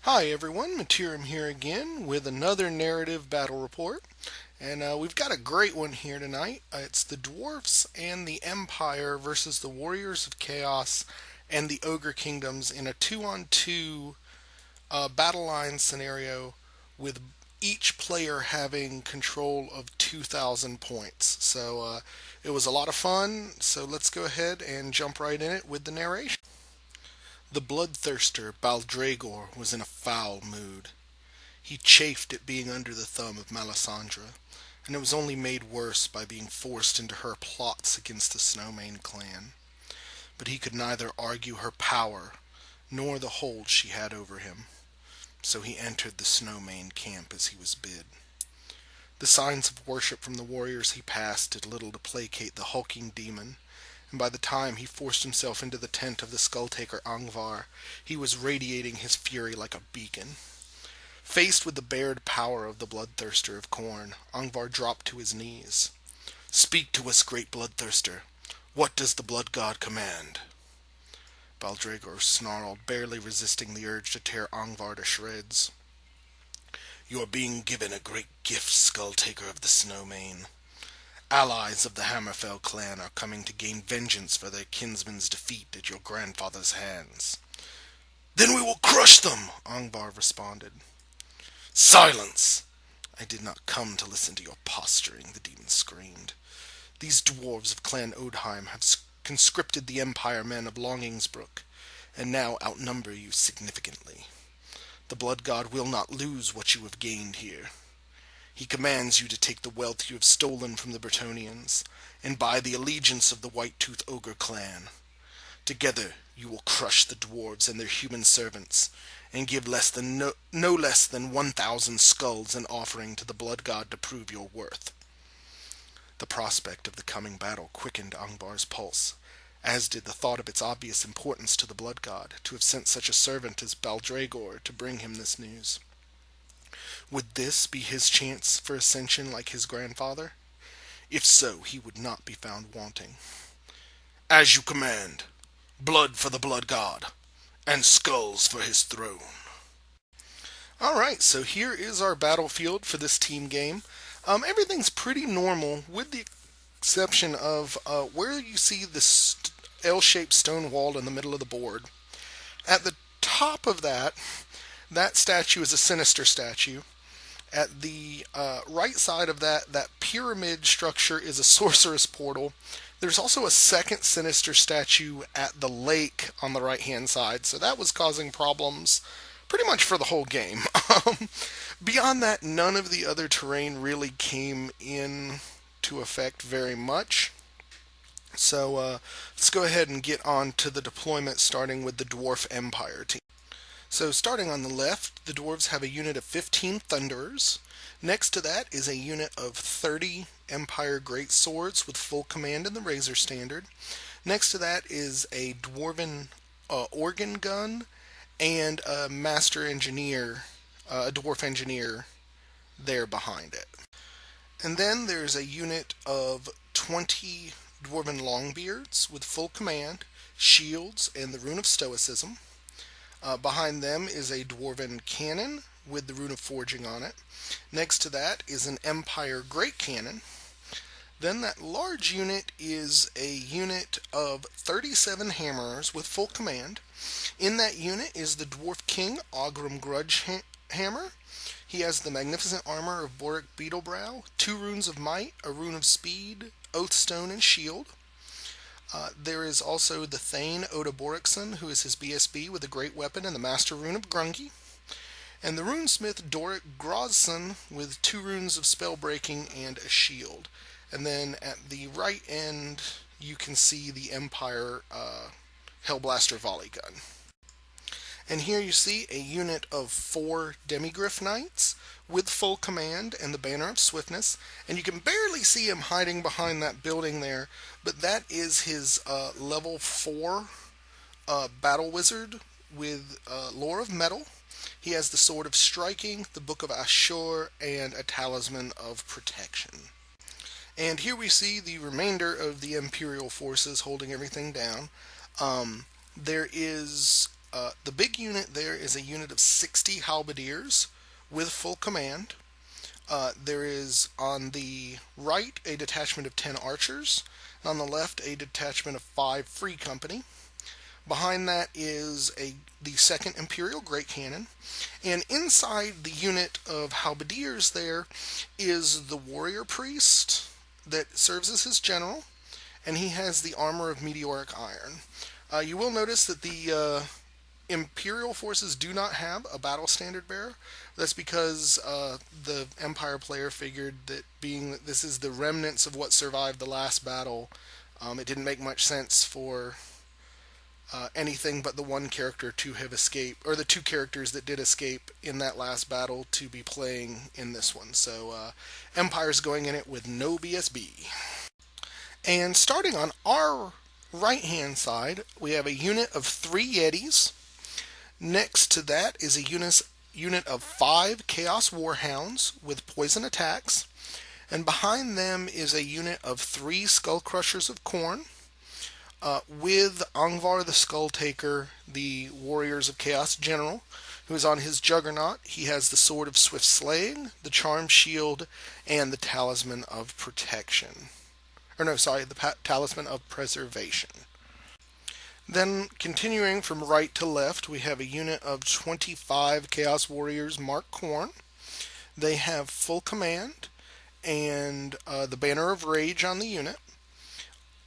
Hi everyone, Materim here again with another narrative battle report. And we've got a great one here tonight. It's the Dwarfs and the Empire versus the Warriors of Chaos and the Ogre Kingdoms in a 2-on-2 battle line scenario with each player having control of 2,000 points. So it was a lot of fun, so let's go ahead and jump right in it with the narration. The bloodthirster Baldragor was in a foul mood. He chafed at being under the thumb of Melisandre, and it was only made worse by being forced into her plots against the Snowmane clan. But he could neither argue her power nor the hold she had over him, so he entered the Snowmane camp as he was bid. The signs of worship from the warriors he passed did little to placate the hulking demon, and by the time he forced himself into the tent of the skull-taker Angvar, he was radiating his fury like a beacon. Faced with the bared power of the bloodthirster of Khorne, Angvar dropped to his knees. "Speak to us, great bloodthirster. What does the blood god command?" Baldragor snarled, barely resisting the urge to tear Angvar to shreds. "You are being given a great gift, skull-taker of the Snowmane. Allies of the Hammerfell clan are coming to gain vengeance for their kinsman's defeat at your grandfather's hands." "Then we will crush them," Angvar responded. "Silence! I did not come to listen to your posturing," the demon screamed. "These dwarves of Clan Odheim have conscripted the Empire men of Longingsbrook, and now outnumber you significantly. The blood god will not lose what you have gained here. He commands you to take the wealth you have stolen from the Bretonnians, and buy the allegiance of the White-Tooth Ogre clan. Together you will crush the dwarves and their human servants, and give no less than 1,000 skulls in offering to the blood god to prove your worth." The prospect of the coming battle quickened Angvar's pulse, as did the thought of its obvious importance to the blood god to have sent such a servant as Baldragor to bring him this news. Would this be his chance for ascension like his grandfather? If so, he would not be found wanting. "As you command. Blood for the blood god, and skulls for his throne." Alright, so here is our battlefield for this team game. Everything's pretty normal, with the exception of where you see this L-shaped stone wall in the middle of the board. At the top of that statue is a sinister statue. At the right side of that pyramid structure is a sorceress portal. There's also a second sinister statue at the lake on the right-hand side, so that was causing problems pretty much for the whole game. Beyond that, none of the other terrain really came in to effect very much. So let's go ahead and get on to the deployment, starting with the Dwarf Empire team. So starting on the left, the dwarves have a unit of 15 Thunderers. Next to that is a unit of 30 Empire Greatswords with full command in the Razor Standard. Next to that is a Dwarven organ gun and a Master Engineer, a Dwarf Engineer there behind it. And then there's a unit of 20 Dwarven Longbeards with full command, shields, and the Rune of Stoicism. Behind them is a Dwarven Cannon with the Rune of Forging on it. Next to that is an Empire Great Cannon. Then that large unit is a unit of 37 Hammerers with full command. In that unit is the Dwarf King Ogrim Grudge Hammer. He has the magnificent armor of Boric Beetlebrow, 2 runes of might, a rune of speed, Oathstone, and shield. There is also the Thane Oda Borikson, who is his BSB with a great weapon and the Master Rune of Grungy. And the runesmith Doric Grozson with 2 runes of spellbreaking and a shield. And then at the right end, you can see the Empire Hellblaster Volley Gun. And here you see a unit of 4 Demigryph Knights with full command and the Banner of Swiftness. And you can barely see him hiding behind that building there, but that is his level 4 Battle Wizard with Lore of Metal. He has the Sword of Striking, the Book of Ashur, and a Talisman of Protection. And here we see the remainder of the Imperial forces holding everything down. There is The big unit there is a unit of 60 halberdiers with full command. There is on the right a detachment of 10 archers, and on the left a detachment of 5 free company. Behind that is the second Imperial Great Cannon, and inside the unit of halberdiers there is the warrior priest that serves as his general, and he has the armor of meteoric iron. You will notice that the Imperial forces do not have a battle standard bearer. That's because the Empire player figured that being that this is the remnants of what survived the last battle, it didn't make much sense for anything but the one character to have escaped, or the two characters that did escape in that last battle to be playing in this one. So Empire's going in it with no BSB. And starting on our right-hand side, we have a unit of 3 Yetis. Next to that is a unit of 5 Chaos Warhounds with poison attacks. And behind them is a unit of 3 Skull Crushers of Khorne, with Angvar the Skull Taker, the Warriors of Chaos General, who is on his Juggernaut. He has the Sword of Swift Slaying, the Charm Shield, and the Talisman of Protection. The Talisman of Preservation. Then, continuing from right to left, we have a unit of 25 Chaos Warriors Mark Khorne. They have full command and the Banner of Rage on the unit.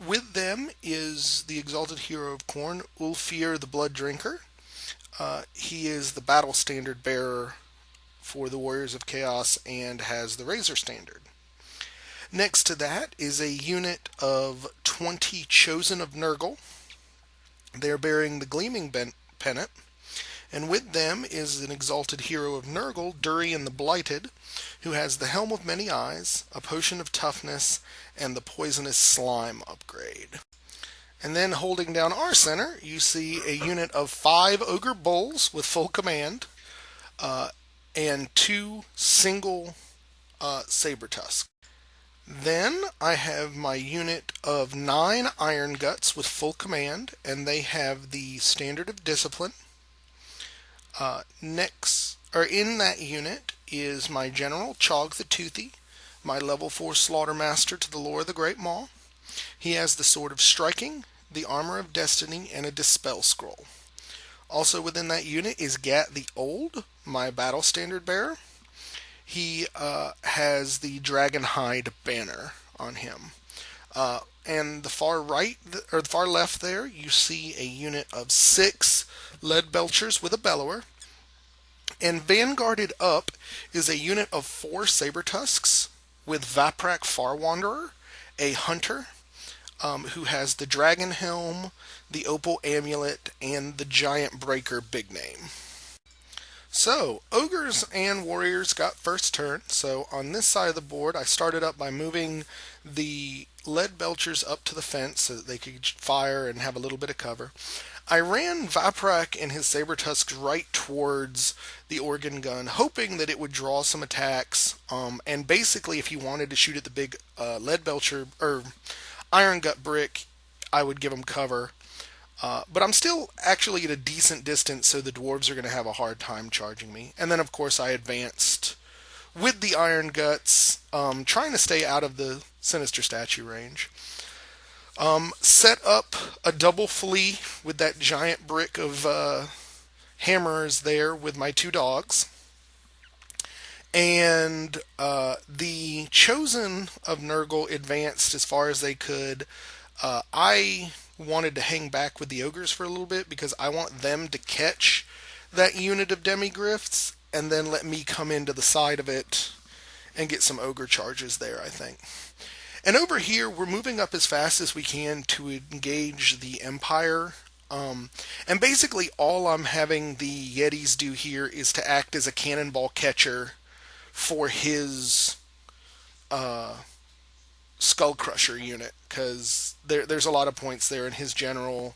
With them is the Exalted Hero of Khorne, Ulfir the Blood Drinker. He is the battle standard bearer for the Warriors of Chaos and has the Razor Standard. Next to that is a unit of 20 Chosen of Nurgle. They're bearing the Gleaming Pennant. And with them is an Exalted Hero of Nurgle, Durian the Blighted, who has the Helm of Many Eyes, a Potion of Toughness, and the Poisonous Slime upgrade. And then holding down our center, you see a unit of 5 Ogre Bulls with full command, and 2 single Saber Tusk. Then I have my unit of 9 Iron Guts with full command, and they have the Standard of Discipline. In that unit is my General, Chog the Toothy, my level 4 Slaughtermaster to the lore of the Great Maw. He has the Sword of Striking, the Armor of Destiny, and a Dispel Scroll. Also within that unit is Gat the Old, my battle standard bearer. He has the Dragonhide banner on him. And the far left there, you see a unit of 6 Lead Belchers with a Bellower. And vanguarded up is a unit of 4 Saber Tusks with Vaprak Farwanderer, a Hunter, who has the Dragon Helm, the Opal Amulet, and the Giant Breaker Big Name. So, Ogres and Warriors got first turn. So on this side of the board, I started up by moving the Lead Belchers up to the fence so that they could fire and have a little bit of cover. I ran Vaprak and his Saber Tusks right towards the organ gun, hoping that it would draw some attacks. And basically, if he wanted to shoot at the big Lead Belcher or Iron Gut Brick, I would give him cover. But I'm still actually at a decent distance, so the dwarves are going to have a hard time charging me. And then, of course, I advanced with the Iron Guts, trying to stay out of the Sinister Statue range. Set up a double flee with that giant brick of hammers there with my 2 dogs. And the Chosen of Nurgle advanced as far as they could. I wanted to hang back with the Ogres for a little bit because I want them to catch that unit of Demigryphs and then let me come into the side of it and get some Ogre charges there, I think. And over here, we're moving up as fast as we can to engage the Empire. And basically all I'm having the Yetis do here is to act as a cannonball catcher for his Skull Crusher unit, because there's a lot of points there, and his general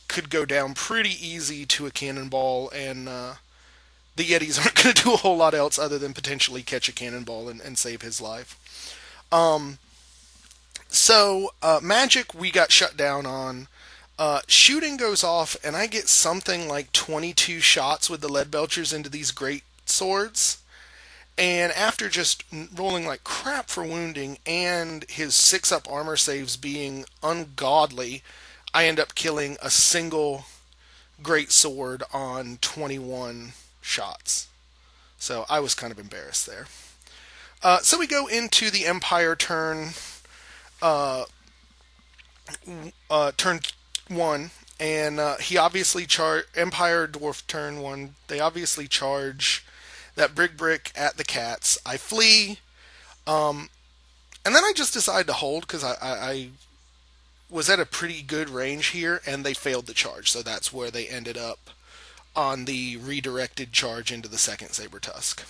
could go down pretty easy to a cannonball, and the Yetis aren't going to do a whole lot else other than potentially catch a cannonball and save his life. So magic we got shut down on. Shooting goes off, and I get something like 22 shots with the lead belchers into these great swords. And after just rolling like crap for wounding and his 6-up armor saves being ungodly, I end up killing a single great sword on 21 shots. So I was kind of embarrassed there. So we go into the Empire turn, turn 1, and he obviously Empire Dwarf turn 1. They obviously charge that brick at the cats. I flee, and then I just decide to hold because I was at a pretty good range here, and they failed the charge, so that's where they ended up on the redirected charge into the second Saber Tusk.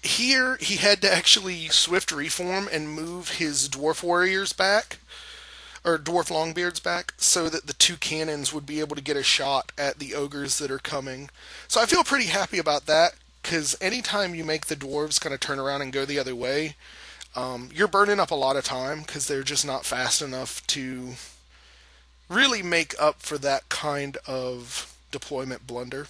Here he had to actually swift reform and move his dwarf warriors back, or dwarf longbeards back, so that the two cannons would be able to get a shot at the ogres that are coming. So I feel pretty happy about that, because anytime you make the dwarves kind of turn around and go the other way, you're burning up a lot of time, because they're just not fast enough to really make up for that kind of deployment blunder.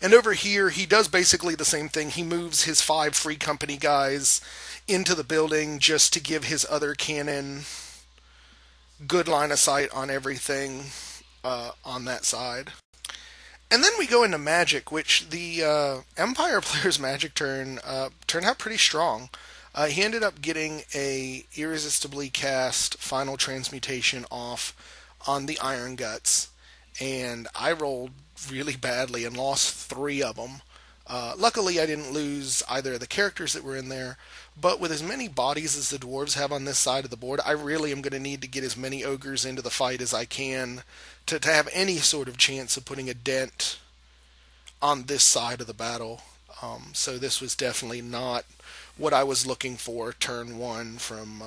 And over here, he does basically the same thing. He moves his 5 free company guys into the building just to give his other cannon good line of sight on everything on that side. And then we go into magic, which the Empire player's magic turn turned out pretty strong. He ended up getting a irresistibly cast final transmutation off on the Iron Guts, and I rolled really badly and lost 3 of them. Luckily, I didn't lose either of the characters that were in there, but with as many bodies as the dwarves have on this side of the board, I really am going to need to get as many ogres into the fight as I can to have any sort of chance of putting a dent on this side of the battle. So this was definitely not what I was looking for turn 1 from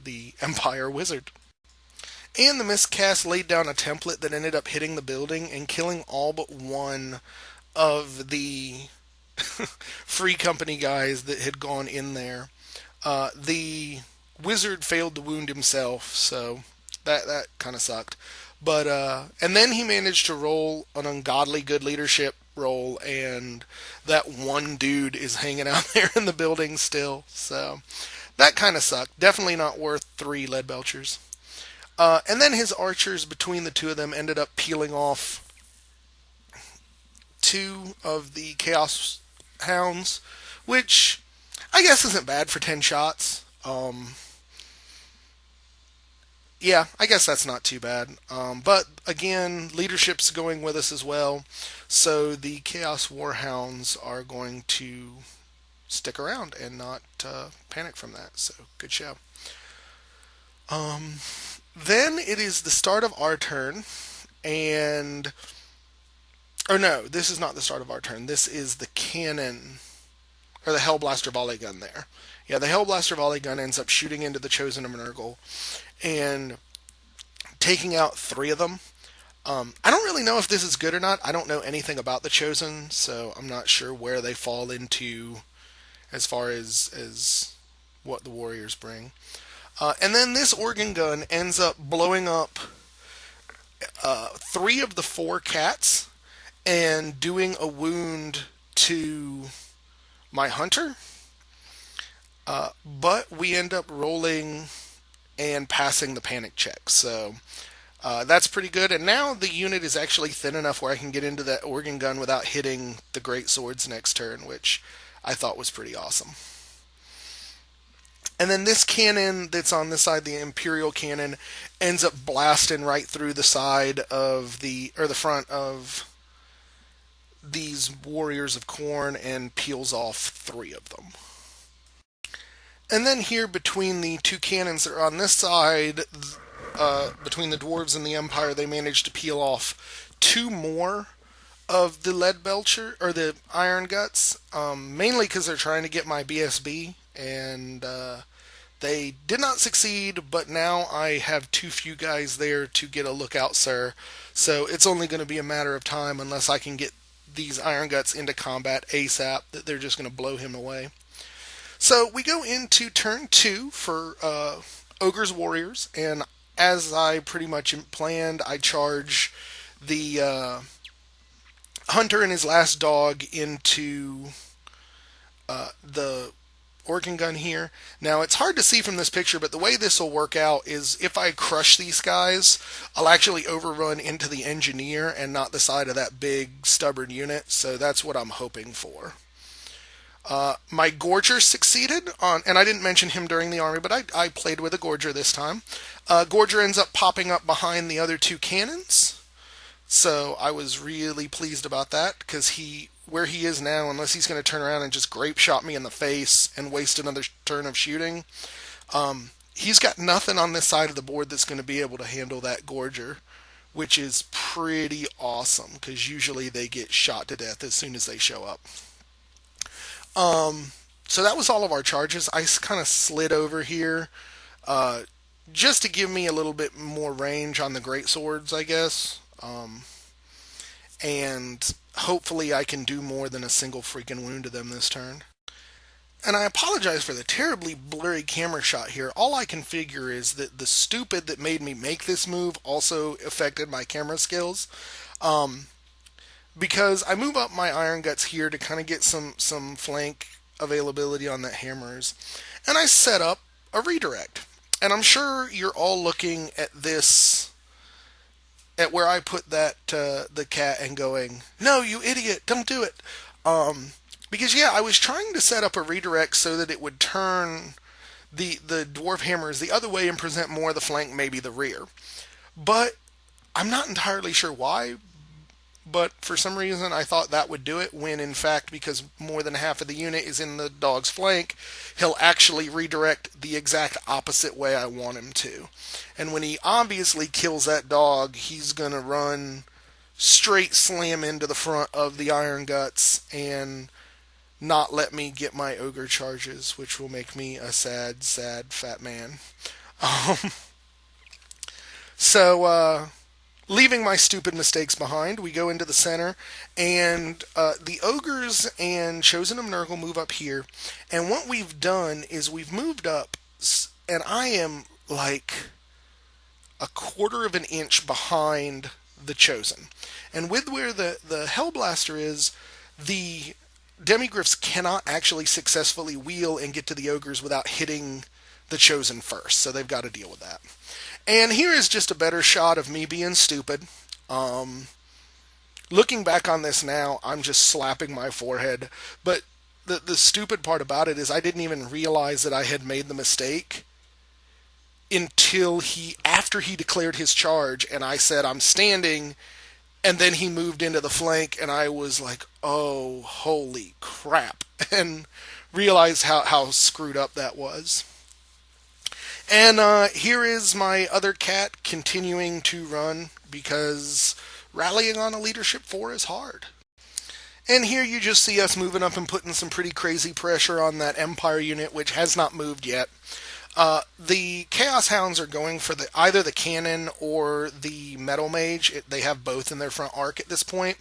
the Empire Wizard. And the miscast laid down a template that ended up hitting the building and killing all but one of the free company guys that had gone in there. The wizard failed to wound himself, so that kind of sucked. But and then he managed to roll an ungodly good leadership roll, and that one dude is hanging out there in the building still. So that kind of sucked. Definitely not worth 3 lead belchers. And then his archers, between the 2 of them, ended up peeling off 2 of the Chaos Hounds, which I guess isn't bad for 10 shots. Yeah, I guess that's not too bad. But again, leadership's going with us as well, so the Chaos Warhounds are going to stick around and not panic from that. So good show. Then it is the start of our turn, and... Or no, this is not the start of our turn. This is the cannon, or the Hellblaster volley gun there. Yeah, the Hellblaster volley gun ends up shooting into the Chosen of Nurgle and taking out 3 of them. I don't really know if this is good or not. I don't know anything about the Chosen, so I'm not sure where they fall into as far as what the Warriors bring. And then this organ gun ends up blowing up 3 of the 4 cats and doing a wound to my hunter. But we end up rolling and passing the panic check. So that's pretty good. And now the unit is actually thin enough where I can get into that organ gun without hitting the great swords next turn, which I thought was pretty awesome. And then this cannon that's on this side, the Imperial cannon, ends up blasting right through the side of the front of these Warriors of Khorne and peels off 3 of them. And then here between the 2 cannons that are on this side, between the Dwarves and the Empire, they managed to peel off 2 more of the lead belcher, or the Iron Guts, mainly because they're trying to get my BSB, and they did not succeed, but now I have too few guys there to get a lookout, sir. So it's only going to be a matter of time unless I can get these Iron Guts into combat ASAP that they're just going to blow him away. So we go into turn 2 for Ogres Warriors, and as I pretty much planned, I charge the hunter and his last dog into the organ gun here. Now, it's hard to see from this picture, but the way this will work out is if I crush these guys, I'll actually overrun into the engineer and not the side of that big stubborn unit, so that's what I'm hoping for. My Gorger succeeded on, and I didn't mention him during the army, but I played with a Gorger this time. Gorger ends up popping up behind the other two cannons, so I was really pleased about that, because where he is now, unless he's going to turn around and just grape shot me in the face and waste another turn of shooting, he's got nothing on this side of the board that's going to be able to handle that Gorger, which is pretty awesome, because usually they get shot to death as soon as they show up. So that was all of our charges. I kind of slid over here just to give me a little bit more range on the great swords, I guess. And hopefully I can do more than a single freaking wound to them this turn. And I apologize for the terribly blurry camera shot here. All I can figure is that the stupid that made me make this move also affected my camera skills. Because I move up my Iron Guts here to kind of get some flank availability on that hammers. And I set up a redirect. And I'm sure you're all looking at this, at where I put that the cat, and going, "No, you idiot, don't do it." Because yeah, I was trying to set up a redirect so that it would turn the dwarf hammers the other way and present more of the flank, maybe the rear. But I'm not entirely sure why. But for some reason I thought that would do it, when in fact, because more than half of the unit is in the dog's flank, he'll actually redirect the exact opposite way I want him to. And when he obviously kills that dog, he's going to run straight slam into the front of the Iron Guts and not let me get my ogre charges, which will make me a sad, sad fat man. Leaving my stupid mistakes behind, we go into the center, and the Ogres and Chosen of Nurgle move up here. And what we've done is we've moved up, and I am like a quarter of an inch behind the Chosen. And with where the Hellblaster is, the Demigryphs cannot actually successfully wheel and get to the Ogres without hitting the Chosen first, so they've got to deal with that. And here is just a better shot of me being stupid. Looking back on this now, I'm just slapping my forehead. But the stupid part about it is I didn't even realize that I had made the mistake until after he declared his charge, and I said, "I'm standing," and then he moved into the flank, and I was like, "Oh, holy crap," and realized how screwed up that was. And here is my other cat continuing to run, because rallying on a leadership 4 is hard. And here you just see us moving up and putting some pretty crazy pressure on that Empire unit, which has not moved yet. The Chaos Hounds are going for either the cannon or the Metal Mage. They have both in their front arc at this point.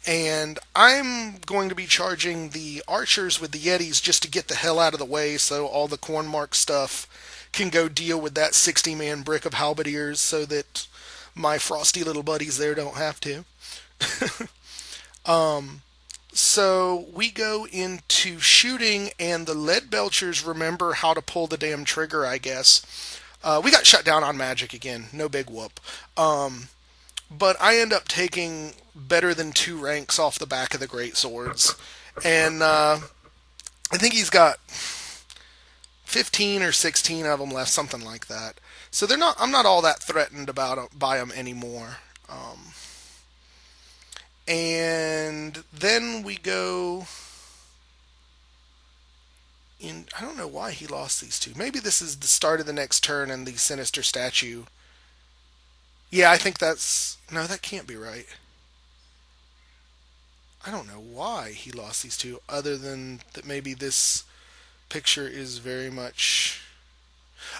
And I'm going to be charging the archers with the Yetis just to get the hell out of the way, so all the Cornmark stuff can go deal with that 60-man brick of halberdiers, so that my frosty little buddies there don't have to. So we go into shooting, and the lead belchers remember how to pull the damn trigger, I guess. We got shut down on magic again, no big whoop. But I end up taking better than 2 ranks off the back of the great swords, and I think he's got 15 or 16 of them left, something like that. So I'm not all that threatened by them anymore. And then we go in. I don't know why he lost these 2. Maybe this is the start of the next turn and the Sinister Statue. Yeah, I think no, that can't be right. I don't know why he lost these 2, other than that maybe this picture is very much...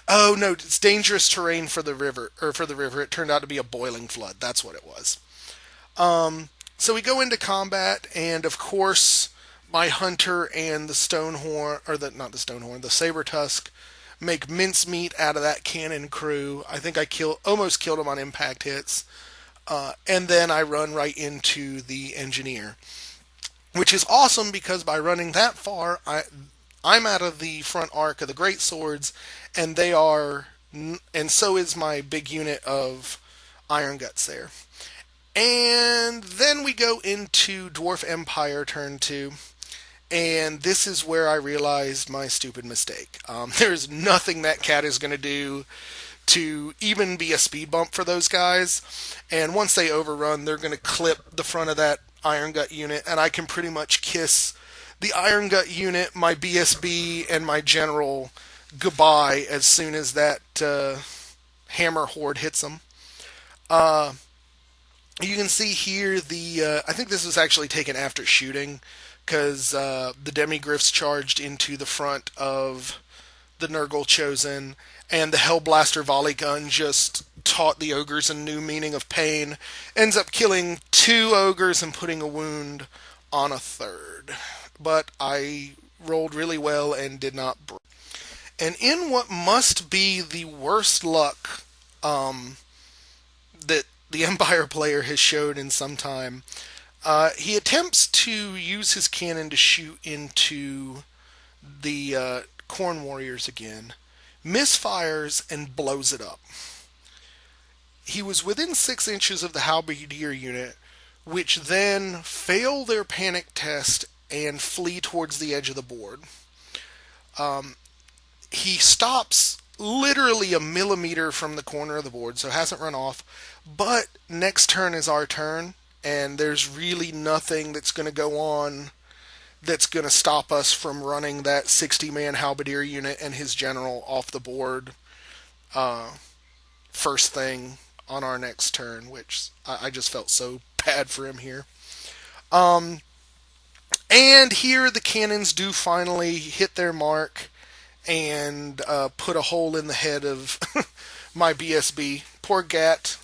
Oh, no, it's dangerous terrain for the river. It turned out to be a boiling flood. That's what it was. So we go into combat, and of course, my hunter and the Stonehorn, or not the Stonehorn, the Saber-Tusk, make mincemeat out of that cannon crew. I think I almost killed him on impact hits. And then I run right into the engineer, which is awesome because by running that far, I'm out of the front arc of the great swords, and they are, and so is my big unit of Iron Guts there. And then we go into Dwarf Empire turn 2. And this is where I realized my stupid mistake. There's nothing that cat is going to do to even be a speed bump for those guys. And once they overrun, they're going to clip the front of that Iron Gut unit, and I can pretty much kiss the Iron Gut unit, my BSB, and my general goodbye as soon as that hammer horde hits them. You can see here I think this was actually taken after shooting, because the Demigryphs charged into the front of the Nurgle Chosen, and the Hellblaster volley gun just taught the Ogres a new meaning of pain. Ends up killing 2 Ogres and putting a wound on a 3rd. But I rolled really well and did not break. And in what must be the worst luck that the Empire player has showed in some time, he attempts to use his cannon to shoot into the Khorne Warriors again, misfires, and blows it up. He was within 6 inches of the Halberdier unit, which then fail their panic test and flee towards the edge of the board. He stops literally a millimeter from the corner of the board, so hasn't run off, but next turn is our turn, and there's really nothing that's going to go on that's going to stop us from running that 60-man Halberdier unit and his general off the board first thing on our next turn, which I just felt so bad for him here. And here the cannons do finally hit their mark and put a hole in the head of my BSB. Poor Gat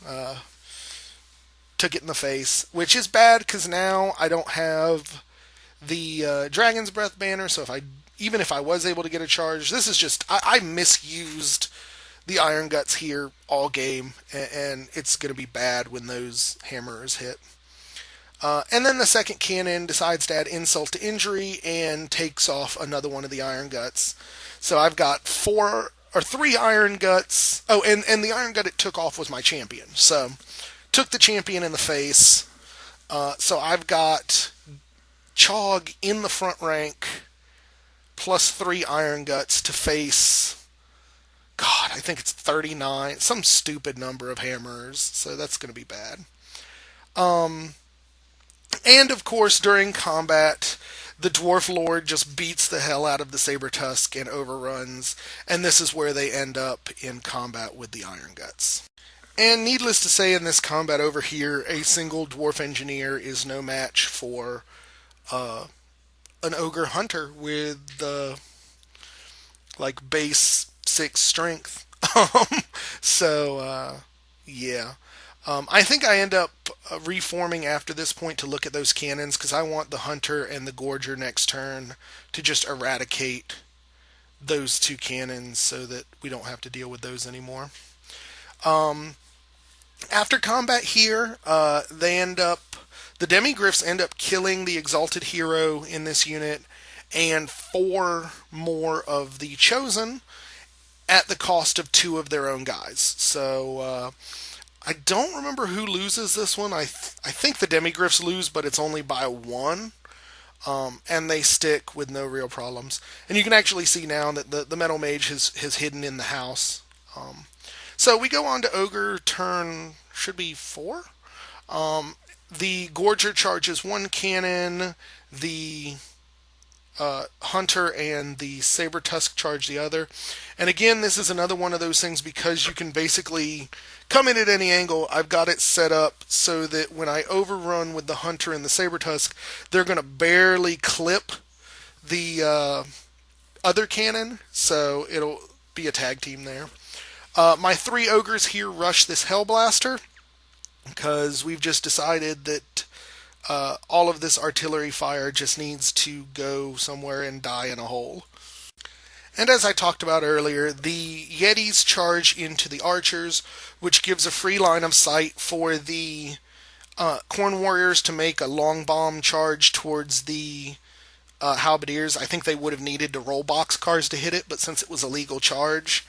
took it in the face, which is bad because now I don't have the Dragon's Breath banner, so even if I was able to get a charge, this is just, I misused the Iron Guts here all game, and it's going to be bad when those hammerers hit. And then the second cannon decides to add insult to injury and takes off another one of the Iron Guts. So I've got 3 Iron Guts. Oh, and the Iron Gut it took off was my champion. So took the champion in the face. So I've got Chog in the front rank plus 3 Iron Guts to face, God, I think it's 39, some stupid number of hammerers. So that's going to be bad. And of course, during combat, the Dwarf Lord just beats the hell out of the Saber-Tusk and overruns, and this is where they end up in combat with the Iron Guts. And needless to say, in this combat over here, a single Dwarf Engineer is no match for an Ogre Hunter with base 6 strength. Yeah. I think I end up reforming after this point to look at those cannons, because I want the Hunter and the Gorger next turn to just eradicate those 2 cannons so that we don't have to deal with those anymore. After combat here, the Demigryphs end up killing the Exalted Hero in this unit and 4 more of the Chosen at the cost of 2 of their own guys. So I don't remember who loses this one. I think the Demigryphs lose, but it's only by 1. And they stick with no real problems. And you can actually see now that the Metal Mage has hidden in the house. So we go on to Ogre turn, should be 4. The Gorger charges 1 cannon, the Hunter and the Saber-Tusk charge the other. And again, this is another one of those things, because you can basically come in at any angle. I've got it set up so that when I overrun with the Hunter and the Saber-Tusk, they're going to barely clip the other cannon, so it'll be a tag team there. My 3 Ogres here rush this Hellblaster, because we've just decided that all of this artillery fire just needs to go somewhere and die in a hole. And as I talked about earlier, the Yetis charge into the archers, which gives a free line of sight for the Corn Warriors to make a long bomb charge towards the Halberdiers. I think they would have needed to roll boxcars to hit it, but since it was a legal charge,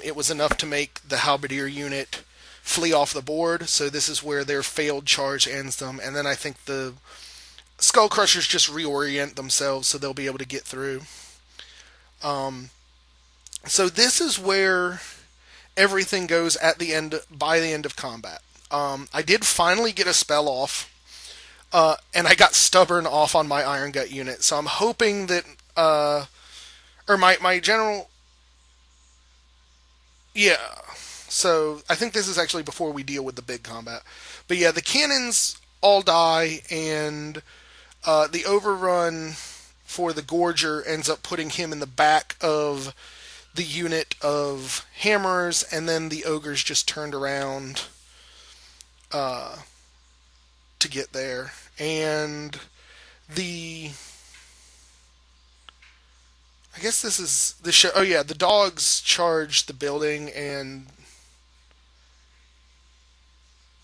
it was enough to make the Halberdier unit flee off the board. So this is where their failed charge ends them. And then I think the Skull Crushers just reorient themselves so they'll be able to get through. So this is where everything goes at the end by the end of combat. I did finally get a spell off, and I got stubborn off on my Iron Gut unit. So I'm hoping that, or my general, yeah. So I think this is actually before we deal with the big combat. But yeah, the cannons all die, and the overrun for the Gorger ends up putting him in the back of the unit of hammers, and then the ogres just turned around to get there. And I guess this is the show. Oh yeah, the dogs charged the building, and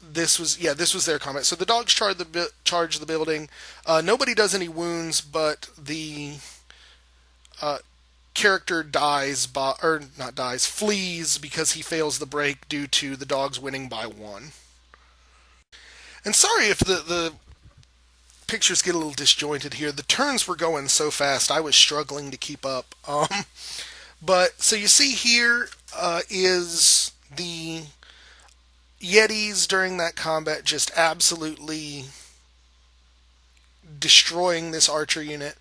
this was their combat. So the dogs charged the building. Nobody does any wounds, but the character flees because he fails the break due to the dogs winning by 1. And sorry if the pictures get a little disjointed here. The turns were going so fast, I was struggling to keep up. But so you see here is the Yetis during that combat just absolutely destroying this archer unit.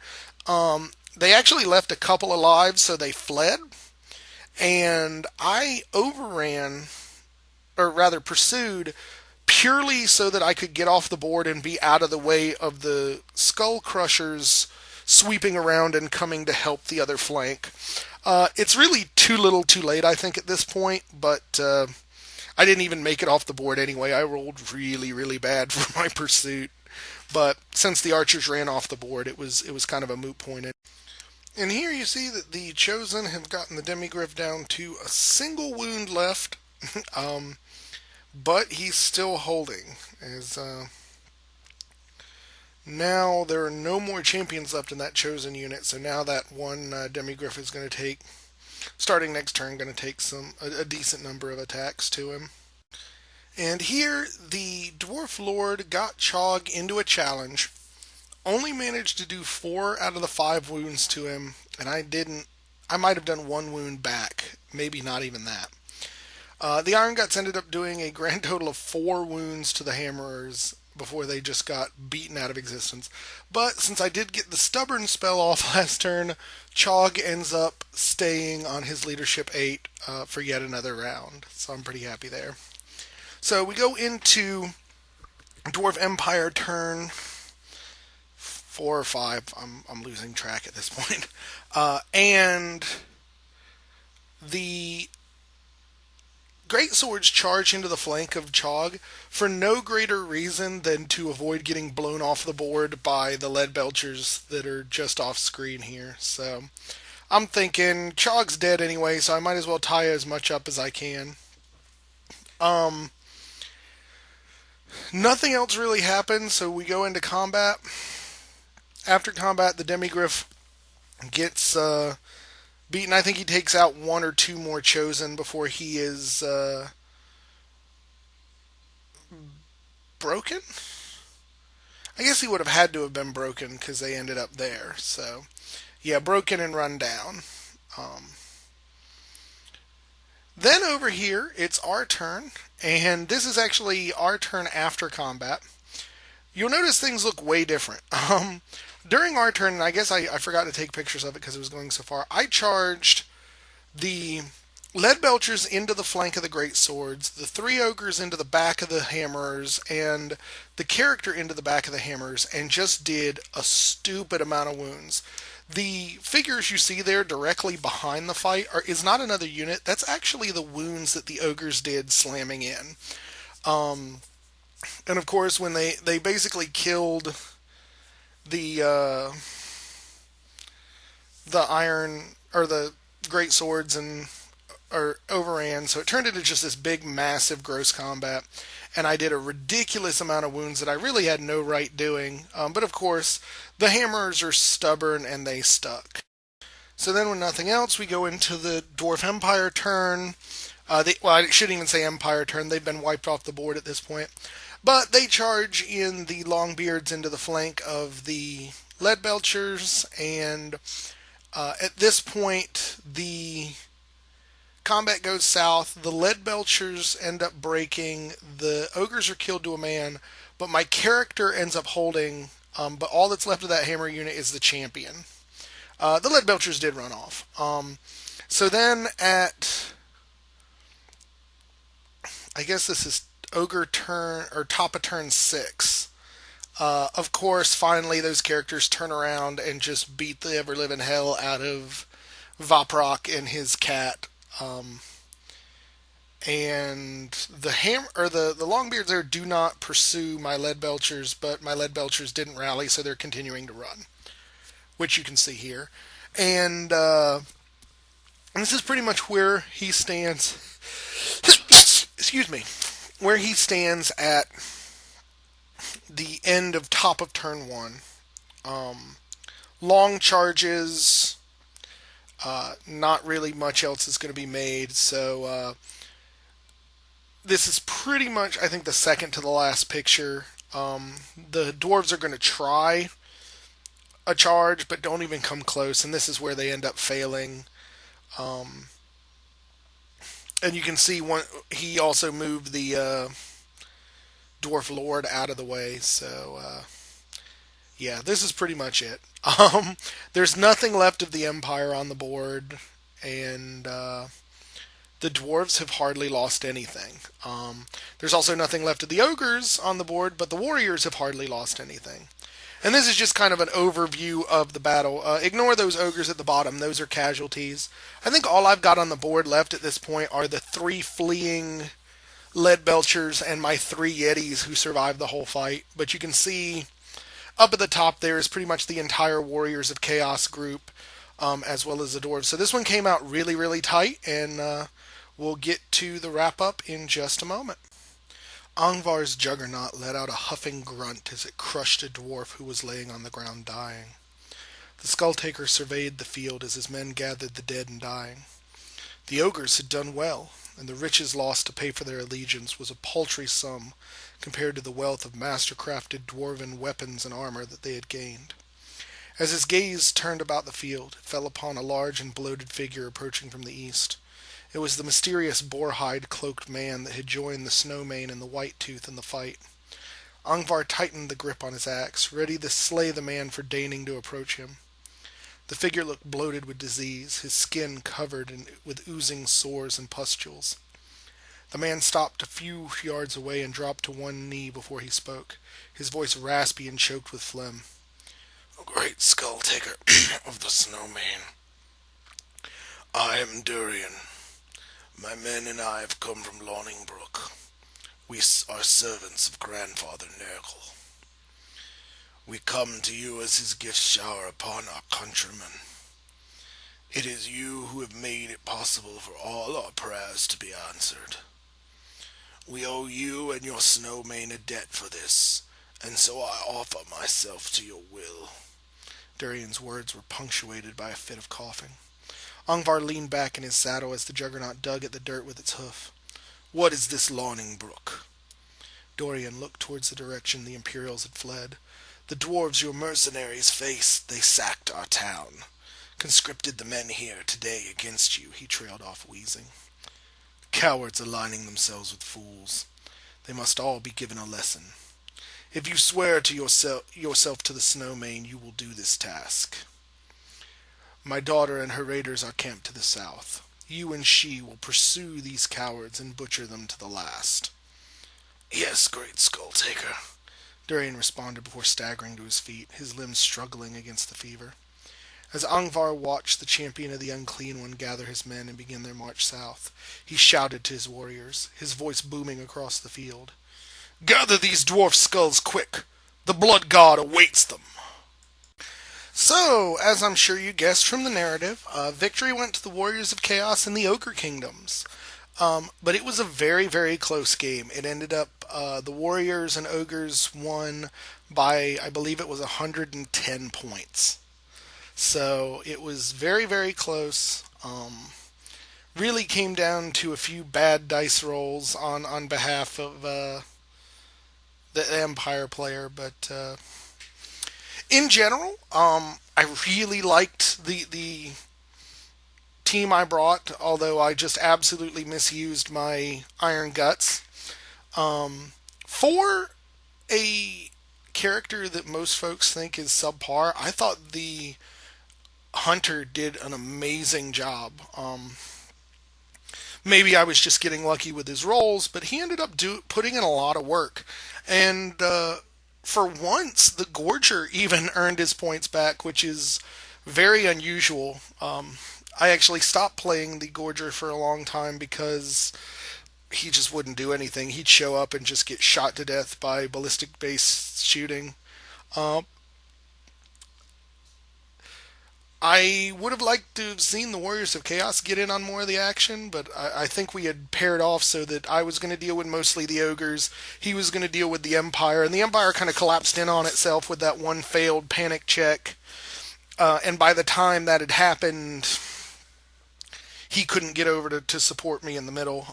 They actually left a couple alive, so they fled. And I overran, or rather pursued, purely so that I could get off the board and be out of the way of the Skull Crushers sweeping around and coming to help the other flank. It's really too little too late, I think, at this point, but I didn't even make it off the board anyway. I rolled really, really bad for my pursuit. But since the archers ran off the board, it was kind of a moot point. And here you see that the Chosen have gotten the Demigryph down to a single wound left. But he's still holding. As now there are no more champions left in that Chosen unit, so now that one Demigryph is going to take, starting next turn, going to take a decent number of attacks to him. And here the Dwarf Lord got Chog into a challenge, only managed to do 4 out of the 5 wounds to him, and I might have done 1 wound back, maybe not even that. The Iron Guts ended up doing a grand total of 4 wounds to the Hammerers before they just got beaten out of existence. But since I did get the Stubborn spell off last turn, Chog ends up staying on his Leadership 8 for yet another round. So I'm pretty happy there. So we go into Dwarf Empire turn 4 or 5. I'm losing track at this point. And the Great Swords charge into the flank of Chog for no greater reason than to avoid getting blown off the board by the Lead Belchers that are just off screen here. So I'm thinking Chog's dead anyway, so I might as well tie as much up as I can. Nothing else really happens, so we go into combat. After combat, the Demigryph gets beaten. I think he takes out 1 or 2 more Chosen before he is broken. I guess he would have had to have been broken because they ended up there. So, yeah, broken and run down. Then over here, it's our turn, and this is actually our turn after combat. You'll notice things look way different. During our turn, and I guess I forgot to take pictures of it because it was going so far, I charged the Lead Belchers into the flank of the Great Swords, the 3 Ogres into the back of the Hammerers, and the character into the back of the Hammerers, and just did a stupid amount of wounds. The figures you see there directly behind the fight is not another unit. That's actually the wounds that the Ogres did slamming in. And of course, when they basically killed the iron, or the great swords or overran, so it turned into just this big, massive, gross combat. And I did a ridiculous amount of wounds that I really had no right doing. But of course, the hammerers are stubborn and they stuck. So then, with nothing else, we go into the Dwarf Empire turn. Well, I shouldn't even say Empire turn. They've been wiped off the board at this point. But they charge in the Longbeards into the flank of the Leadbelchers, and at this point, the combat goes south. The Leadbelchers end up breaking. The Ogres are killed to a man, but my character ends up holding. But all that's left of that hammer unit is the champion. The Leadbelchers did run off. So then I guess this is Ogre turn, or top of turn 6. Of course, finally those characters turn around and just beat the ever-living hell out of Voprock and his cat. And the Longbeards there do not pursue my Leadbelchers, but my Leadbelchers didn't rally, so they're continuing to run, which you can see here. And this is pretty much where he stands. Excuse me. Where he stands at the end of top of turn 1. Long charges. Not really much else is going to be made. So this is pretty much, I think, the second to the last picture. The dwarves are going to try a charge, but don't even come close, and this is where they end up failing. And you can see he also moved the Dwarf Lord out of the way, so yeah, this is pretty much it. There's nothing left of the Empire on the board, and the Dwarves have hardly lost anything. There's also nothing left of the Ogres on the board, but the Warriors have hardly lost anything. And this is just kind of an overview of the battle. Ignore those Ogres at the bottom. Those are casualties. I think all I've got on the board left at this point are the 3 fleeing Leadbelchers and my 3 Yetis who survived the whole fight. But you can see up at the top there is pretty much the entire Warriors of Chaos group, as well as the Dwarves. So this one came out really, really tight, and we'll get to the wrap-up in just a moment. Angvar's juggernaut let out a huffing grunt as it crushed a dwarf who was laying on the ground dying. The Skulltaker surveyed the field as his men gathered the dead and dying. The Ogres had done well, and the riches lost to pay for their allegiance was a paltry sum compared to the wealth of master-crafted dwarven weapons and armor that they had gained. As his gaze turned about the field, it fell upon a large and bloated figure approaching from the east. It was the mysterious boar-hide cloaked man that had joined the Snowmane and the White-Tooth in the fight. Angvar tightened the grip on his axe, ready to slay the man for deigning to approach him. The figure looked bloated with disease, his skin covered with oozing sores and pustules. The man stopped a few yards away and dropped to one knee before he spoke, his voice raspy and choked with phlegm. "O great Skulltaker of the Snowmane, I am Durian. My men and I have come from Loningbrook. We are servants of Grandfather Nurgle. We come to you as his gift shower upon our countrymen. It is you who have made it possible for all our prayers to be answered. We owe you and your Snowmane a debt for this, and so I offer myself to your will." Durian's words were punctuated by a fit of coughing. Angvar leaned back in his saddle as the juggernaut dug at the dirt with its hoof. "What is this Loningbrook?" Dorian looked towards the direction the Imperials had fled. "The dwarves your mercenaries faced, they sacked our town. Conscripted the men here today against you," he trailed off wheezing. "Cowards aligning themselves with fools. They must all be given a lesson. If you swear to yourself to the Snowmane, you will do this task. My daughter and her raiders are camped to the south. You and she will pursue these cowards and butcher them to the last." "Yes, great Skulltaker," Durian responded before staggering to his feet, his limbs struggling against the fever. As Angvar watched the champion of the Unclean One gather his men and begin their march south, he shouted to his warriors, his voice booming across the field. "Gather these dwarf skulls quick! The blood god awaits them!" So, as I'm sure you guessed from the narrative, victory went to the Warriors of Chaos and the Ogre Kingdoms. But it was a very, very close game. It ended up the Warriors and Ogres won by, I believe it was 110 points. So it was very, very close. Really came down to a few bad dice rolls on behalf of the Empire player, but in general, I really liked the team I brought, although I just absolutely misused my Iron Guts. For a character that most folks think is subpar, I thought the Hunter did an amazing job. Maybe I was just getting lucky with his rolls, but he ended up putting in a lot of work. And for once, the Gorger even earned his points back, which is very unusual. I actually stopped playing the Gorger for a long time because he just wouldn't do anything. He'd show up and just get shot to death by ballistic base shooting. Uh, I would have liked to have seen the Warriors of Chaos get in on more of the action, but I think we had paired off so that I was going to deal with mostly the Ogres, he was going to deal with the Empire, and the Empire kind of collapsed in on itself with that one failed panic check. And by the time that had happened, he couldn't get over to support me in the middle.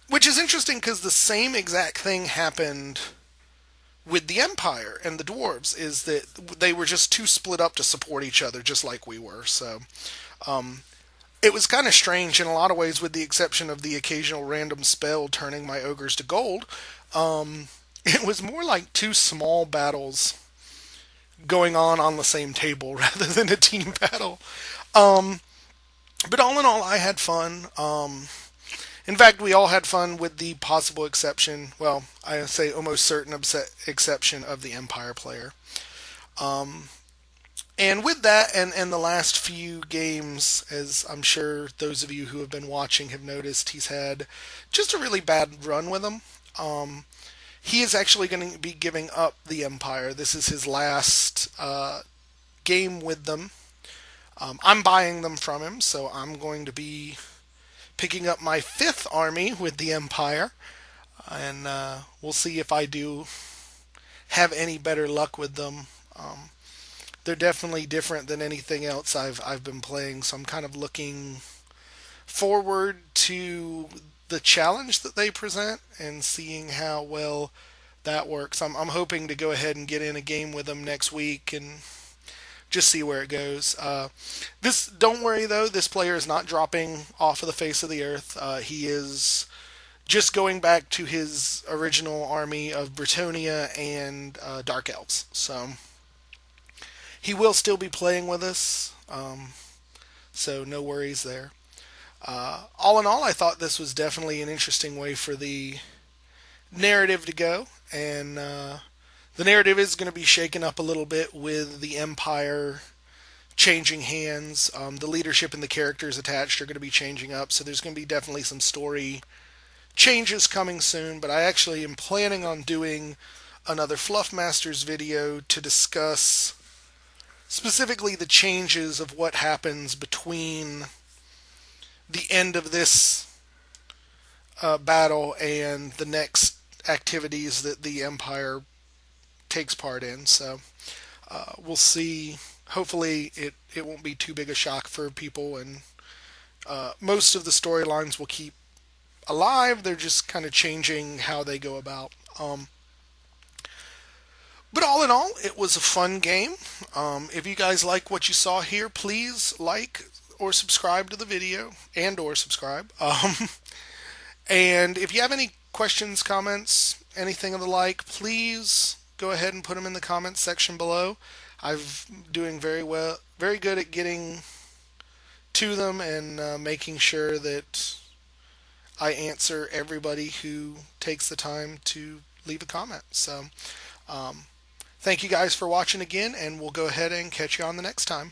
Which is interesting because the same exact thing happened with the Empire and the Dwarves, is that they were just too split up to support each other, just like we were. So it was kind of strange in a lot of ways, with the exception of the occasional random spell turning my Ogres to gold. It was more like two small battles going on the same table rather than a team battle. But all in all, I had fun. In fact, we all had fun with the possible exception, well, I say almost certain exception of the Empire player. And with that, and the last few games, as I'm sure those of you who have been watching have noticed, he's had just a really bad run with them. He is actually going to be giving up the Empire. This is his last game with them. I'm buying them from him, so I'm going to be picking up my 5th army with the Empire, and we'll see if I do have any better luck with them. They're definitely different than anything else I've been playing, so I'm kind of looking forward to the challenge that they present and seeing how well that works. I'm hoping to go ahead and get in a game with them next week and just see where it goes. Don't worry though, this player is not dropping off of the face of the earth. He is just going back to his original army of Britonia and Dark Elves. So he will still be playing with us, so no worries there. All in all, I thought this was definitely an interesting way for the narrative to go, and the narrative is going to be shaken up a little bit with the Empire changing hands. The leadership and the characters attached are going to be changing up, so there's going to be definitely some story changes coming soon, but I actually am planning on doing another Fluff Masters video to discuss specifically the changes of what happens between the end of this battle and the next activities that the Empire takes part in. So we'll see. Hopefully it won't be too big a shock for people, and most of the storylines will keep alive. They're just kind of changing how they go about. But all in all, it was a fun game. If you guys like what you saw here, please like or subscribe to the video, and or subscribe. And if you have any questions, comments, anything of the like, please go ahead and put them in the comments section below. I'm doing very good at getting to them and making sure that I answer everybody who takes the time to leave a comment. So thank you guys for watching again, and we'll go ahead and catch you on the next time.